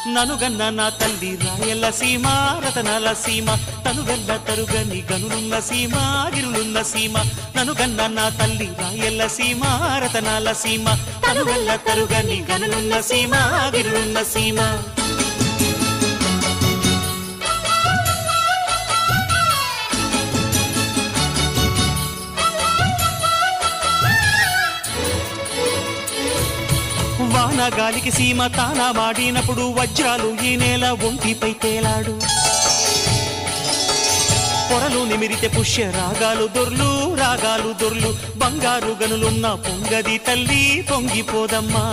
ననుగన్న నా తల్లి రాయల సీమ రతనాల సీమ తనుగల్ల తరుగని గనులున్న సీమ గిరులున్న సీమ ననుగన్న నా తల్లి రాయల సీమ రతనాల సీమ తనుగల్ల తరుగని గనులున్న సీమ గిరులున్న సీమ వానగాలికి సీమ తానా మాడినప్పుడు వజ్రాలు ఈ నేల ఒంటిపై తేలాడు పొరలు నిమిరితే పుష్య రాగాలు దొర్లు బంగారు గనులున్న పొంగది తల్లి పొంగిపోదమ్మా